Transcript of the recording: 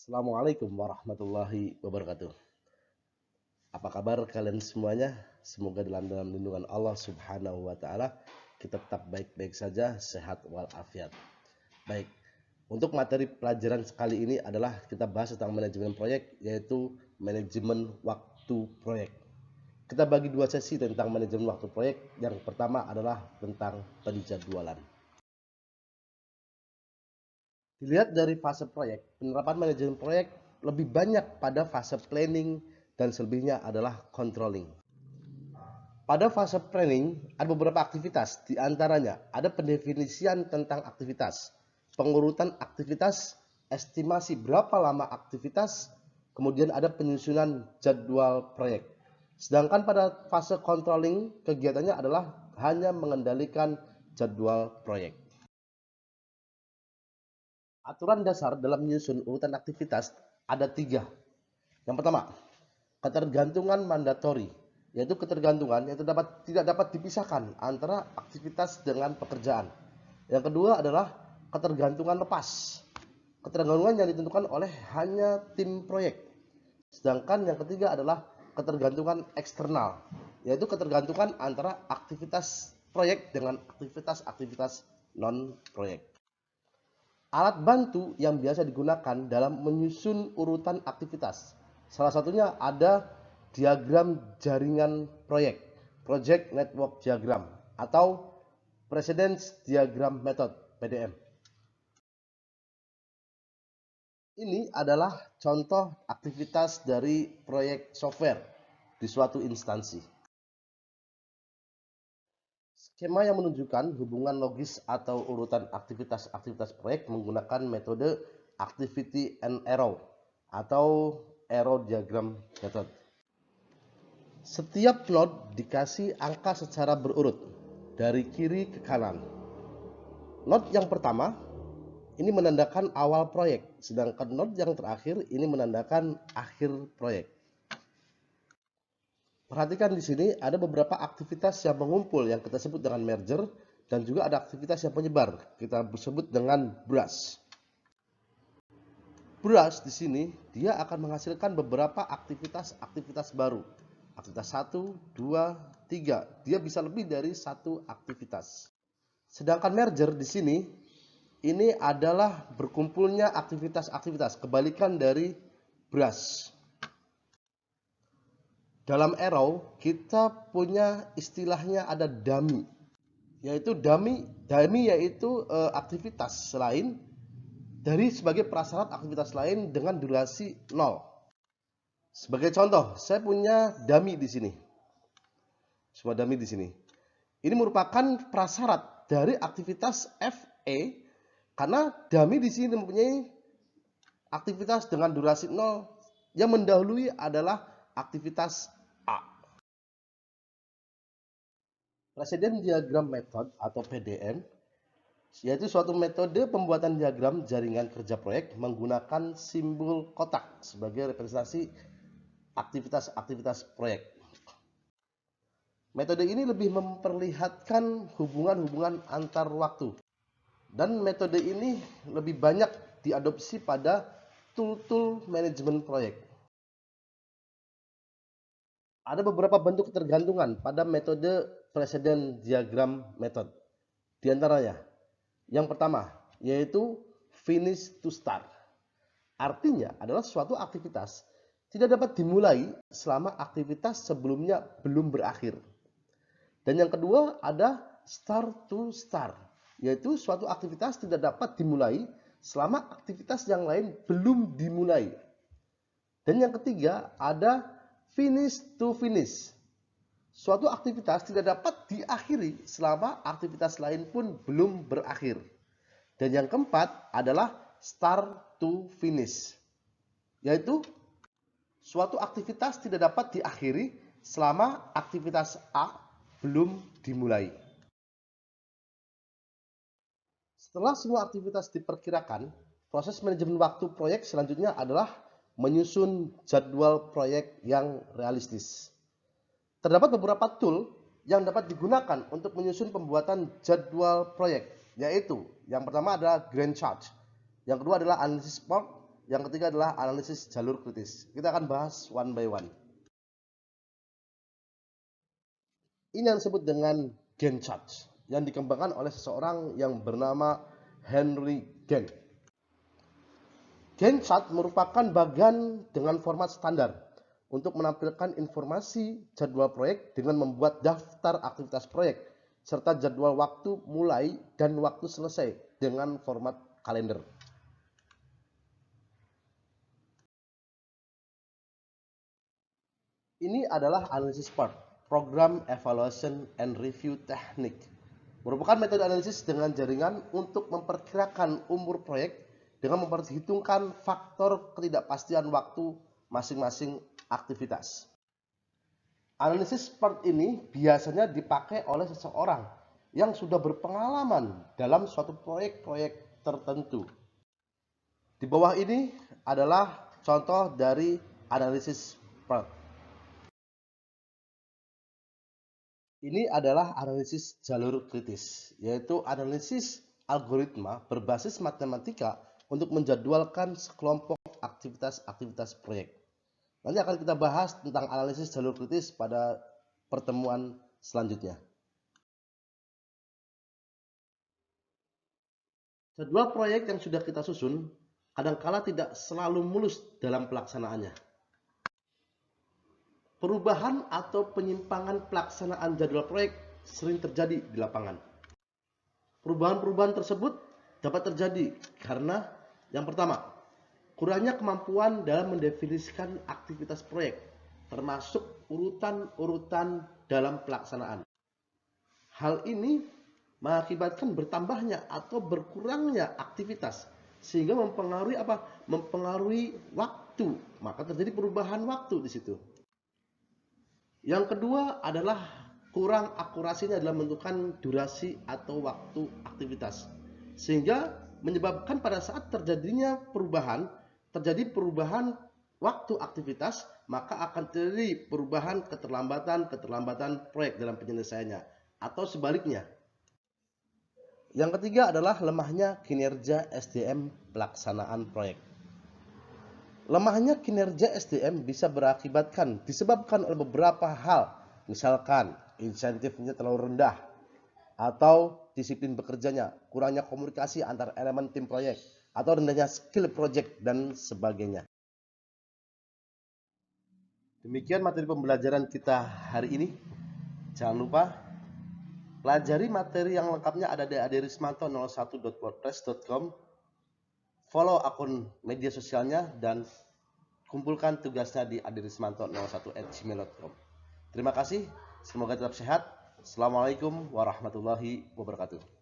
Assalamualaikum warahmatullahi wabarakatuh. Apa kabar kalian semuanya? Semoga dalam lindungan Allah Subhanahu wa taala kita tetap baik-baik saja, sehat walafiat. Baik. Untuk materi pelajaran kali ini adalah kita bahas tentang manajemen proyek, yaitu manajemen waktu proyek. Kita bagi dua sesi tentang manajemen waktu proyek. Yang pertama adalah tentang penjadwalan. Dilihat dari fase proyek, penerapan manajemen proyek lebih banyak pada fase planning dan selebihnya adalah controlling. Pada fase planning ada beberapa aktivitas, di antaranya ada pendefinisian tentang aktivitas, pengurutan aktivitas, estimasi berapa lama aktivitas, kemudian ada penyusunan jadwal proyek. Sedangkan pada fase controlling kegiatannya adalah hanya mengendalikan jadwal proyek. Aturan dasar dalam menyusun urutan aktivitas ada 3. Yang pertama, ketergantungan mandatori, yaitu ketergantungan yang tidak dapat dipisahkan antara aktivitas dengan pekerjaan. Yang kedua adalah ketergantungan lepas, ketergantungan yang ditentukan oleh hanya tim proyek. Sedangkan yang ketiga adalah ketergantungan eksternal, yaitu ketergantungan antara aktivitas proyek dengan aktivitas-aktivitas non-proyek. Alat bantu yang biasa digunakan dalam menyusun urutan aktivitas. Salah satunya ada diagram jaringan proyek, Project Network Diagram, atau Precedence Diagram Method, PDM. Ini adalah contoh aktivitas dari proyek software di suatu instansi. Skema yang menunjukkan hubungan logis atau urutan aktivitas-aktivitas proyek menggunakan metode Activity and Arrow atau Arrow Diagram Method. Setiap node dikasih angka secara berurut dari kiri ke kanan. Node yang pertama ini menandakan awal proyek, sedangkan node yang terakhir ini menandakan akhir proyek. Perhatikan di sini ada beberapa aktivitas yang mengumpul yang kita sebut dengan merger dan juga ada aktivitas yang penyebar kita sebut dengan brush. Brush di sini dia akan menghasilkan beberapa aktivitas baru. Aktivitas 1, 2, 3. Dia bisa lebih dari satu aktivitas. Sedangkan merger di sini ini adalah berkumpulnya aktivitas-aktivitas, kebalikan dari brush. Dalam Arrow kita punya istilahnya ada dummy, yaitu dummy yaitu aktivitas lain dari sebagai prasyarat aktivitas lain dengan durasi 0. Sebagai contoh, saya punya dummy di sini. Semua dummy di sini. Ini merupakan prasyarat dari aktivitas FE karena dummy di sini mempunyai aktivitas dengan durasi 0 yang mendahului adalah aktivitas A. Precedence Diagram Method atau PDM yaitu suatu metode pembuatan diagram jaringan kerja proyek menggunakan simbol kotak sebagai representasi aktivitas-aktivitas proyek. Metode ini lebih memperlihatkan hubungan-hubungan antar waktu dan metode ini lebih banyak diadopsi pada tool-tool manajemen proyek. Ada beberapa bentuk ketergantungan pada metode Precedence Diagram Method. Di antaranya, yang pertama, yaitu finish to start. Artinya adalah suatu aktivitas tidak dapat dimulai selama aktivitas sebelumnya belum berakhir. Dan yang kedua ada start to start, yaitu suatu aktivitas tidak dapat dimulai selama aktivitas yang lain belum dimulai. Dan yang ketiga ada finish to finish. Suatu aktivitas tidak dapat diakhiri selama aktivitas lain pun belum berakhir. Dan yang keempat adalah start to finish, yaitu suatu aktivitas tidak dapat diakhiri selama aktivitas A belum dimulai. Setelah semua aktivitas diperkirakan, proses manajemen waktu proyek selanjutnya adalah menyusun jadwal proyek yang realistis. Terdapat beberapa tool yang dapat digunakan untuk menyusun pembuatan jadwal proyek, yaitu yang pertama adalah Gantt chart, yang kedua adalah analysis board, yang ketiga adalah analisis jalur kritis. Kita akan bahas one by one. Ini yang disebut dengan Gantt chart yang dikembangkan oleh seseorang yang bernama Henry Gantt. Gantt chart merupakan bagian dengan format standar untuk menampilkan informasi jadwal proyek dengan membuat daftar aktivitas proyek serta jadwal waktu mulai dan waktu selesai dengan format kalender. Ini adalah analisis part, program evaluation and review technique. Merupakan metode analisis dengan jaringan untuk memperkirakan umur proyek dengan memperhitungkan faktor ketidakpastian waktu masing-masing aktivitas. Analisis part ini biasanya dipakai oleh seseorang yang sudah berpengalaman dalam suatu proyek-proyek tertentu. Di bawah ini adalah contoh dari analisis part. Ini adalah analisis jalur kritis, yaitu analisis algoritma berbasis matematika untuk menjadwalkan sekelompok aktivitas-aktivitas proyek. Nanti akan kita bahas tentang analisis jalur kritis pada pertemuan selanjutnya. Jadwal proyek yang sudah kita susun kadangkala tidak selalu mulus dalam pelaksanaannya. Perubahan atau penyimpangan pelaksanaan jadwal proyek sering terjadi di lapangan. Perubahan-perubahan tersebut dapat terjadi karena yang pertama, kurangnya kemampuan dalam mendefinisikan aktivitas proyek, termasuk urutan-urutan dalam pelaksanaan. Hal ini mengakibatkan bertambahnya atau berkurangnya aktivitas sehingga mempengaruhi waktu. Maka terjadi perubahan waktu di situ. Yang kedua adalah kurang akurasinya dalam menentukan durasi atau waktu aktivitas, sehingga menyebabkan pada saat terjadi perubahan waktu aktivitas, maka akan terjadi perubahan keterlambatan proyek dalam penyelesaiannya, atau sebaliknya. Yang ketiga adalah lemahnya kinerja SDM pelaksanaan proyek. Lemahnya kinerja SDM bisa disebabkan oleh beberapa hal, misalkan insentifnya terlalu rendah, atau disiplin bekerjanya, kurangnya komunikasi antar elemen tim proyek, atau rendahnya skill proyek, dan sebagainya. Demikian materi pembelajaran kita hari ini. Jangan lupa pelajari materi yang lengkapnya ada di adirismanto01.wordpress.com. Follow akun media sosialnya dan kumpulkan tugasnya di adirismanto01@gmail.com. Terima kasih, semoga tetap sehat. Assalamualaikum warahmatullahi wabarakatuh.